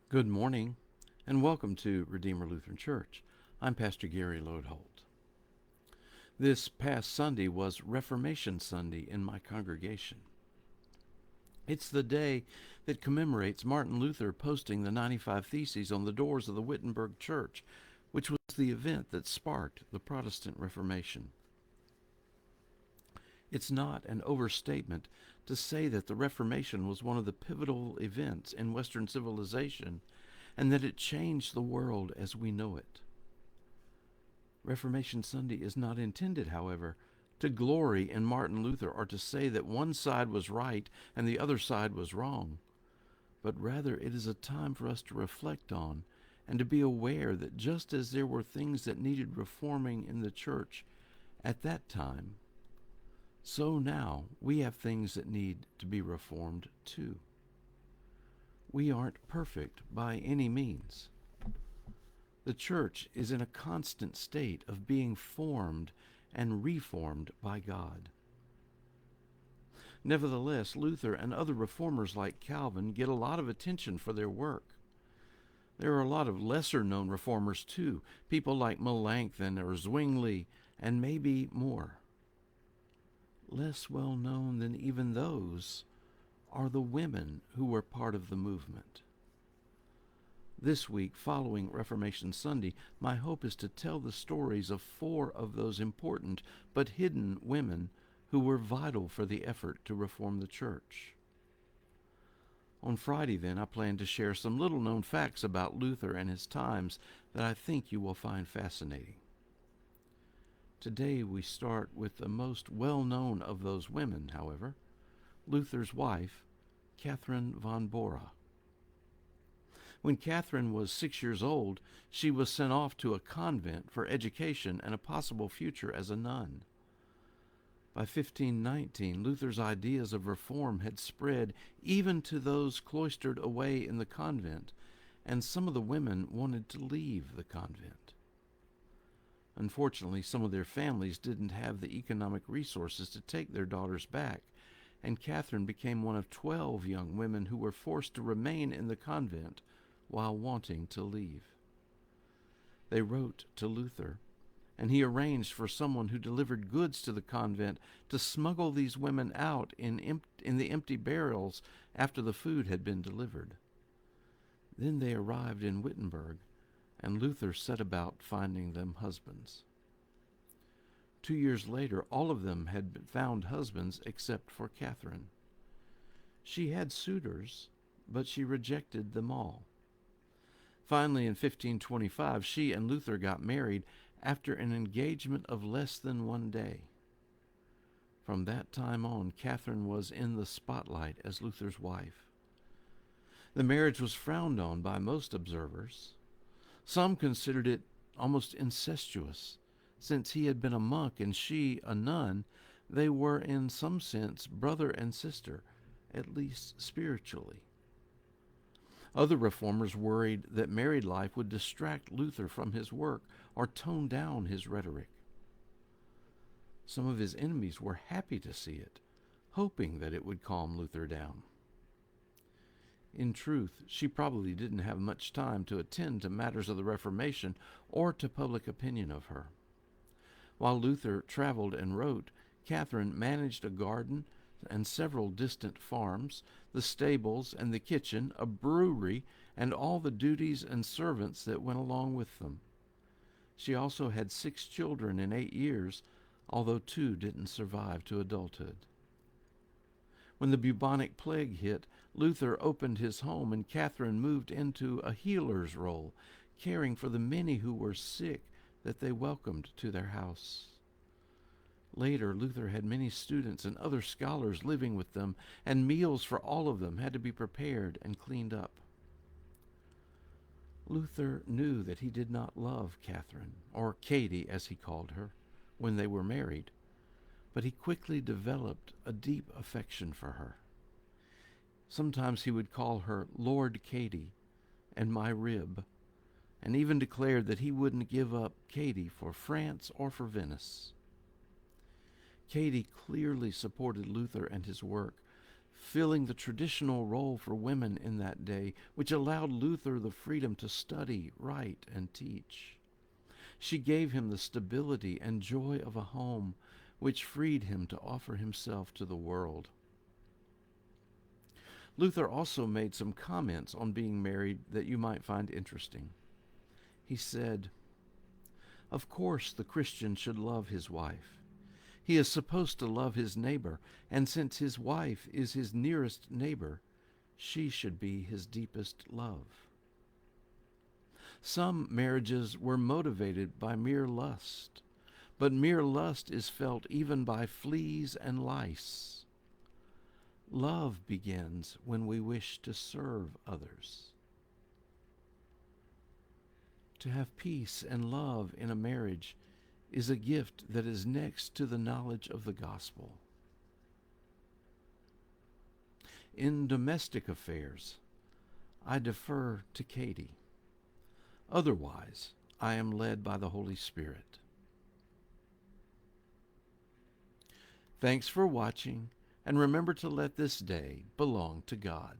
Good morning, and welcome to Redeemer Lutheran Church. I'm Pastor Gary Lodeholt. This past Sunday was Reformation Sunday in my congregation. It's the day that commemorates Martin Luther posting the 95 Theses on the doors of the Wittenberg Church, which was the event that sparked the Protestant Reformation. It's not an overstatement to say that the Reformation was one of the pivotal events in Western civilization and that it changed the world as we know it. Reformation Sunday is not intended, however, to glory in Martin Luther or to say that one side was right and the other side was wrong, but rather it is a time for us to reflect on and to be aware that just as there were things that needed reforming in the church at that time, so now we have things that need to be reformed too. We aren't perfect by any means. The church is in a constant state of being formed and reformed by God. Nevertheless, Luther and other reformers like Calvin get a lot of attention for their work. There are a lot of lesser-known reformers too, people like Melanchthon or Zwingli, and maybe more. Less well known than even those are the women who were part of the movement. This week, following Reformation Sunday, my hope is to tell the stories of 4 of those important but hidden women who were vital for the effort to reform the church. On Friday, then, I plan to share some little-known facts about Luther and his times that I think you will find fascinating. Today we start with the most well-known of those women, however, Luther's wife, Katherine von Bora. When Katherine was 6 years old, she was sent off to a convent for education and a possible future as a nun. By 1519, Luther's ideas of reform had spread even to those cloistered away in the convent, and some of the women wanted to leave the convent. Unfortunately, some of their families didn't have the economic resources to take their daughters back, and Katherine became one of 12 young women who were forced to remain in the convent while wanting to leave. They wrote to Luther, and he arranged for someone who delivered goods to the convent to smuggle these women out in the empty barrels after the food had been delivered. Then they arrived in Wittenberg, and Luther set about finding them husbands. 2 years later, all of them had found husbands except for Katherine. She had suitors, but she rejected them all. Finally, in 1525, she and Luther got married after an engagement of less than 1 day. From that time on, Katherine was in the spotlight as Luther's wife. The marriage was frowned on by most observers. Some considered it almost incestuous. Since he had been a monk and she a nun, they were in some sense brother and sister, at least spiritually. Other reformers worried that married life would distract Luther from his work or tone down his rhetoric. Some of his enemies were happy to see it, hoping that it would calm Luther down. In truth, she probably didn't have much time to attend to matters of the Reformation or to public opinion of her. While Luther traveled and wrote, Katherine managed a garden and several distant farms, the stables and the kitchen, a brewery, and all the duties and servants that went along with them. She also had 6 children in 8 years, although 2 didn't survive to adulthood. When the bubonic plague hit, Luther opened his home and Katherine moved into a healer's role, caring for the many who were sick that they welcomed to their house. Later, Luther had many students and other scholars living with them, and meals for all of them had to be prepared and cleaned up. Luther knew that he did not love Katherine, or Katie as he called her, when they were married, but he quickly developed a deep affection for her. Sometimes he would call her Lord Katie and my rib, and even declared that he wouldn't give up Katie for France or for Venice. Katie clearly supported Luther and his work, filling the traditional role for women in that day, which allowed Luther the freedom to study, write, and teach. She gave him the stability and joy of a home, which freed him to offer himself to the world. Luther also made some comments on being married that you might find interesting. He said, "Of course the Christian should love his wife. He is supposed to love his neighbor, and since his wife is his nearest neighbor, she should be his deepest love." Some marriages were motivated by mere lust, but mere lust is felt even by fleas and lice. Love begins when we wish to serve others. To have peace and love in a marriage is a gift that is next to the knowledge of the gospel. In domestic affairs, I defer to Katie. Otherwise, I am led by the Holy Spirit. Thanks for watching, and remember to let this day belong to God.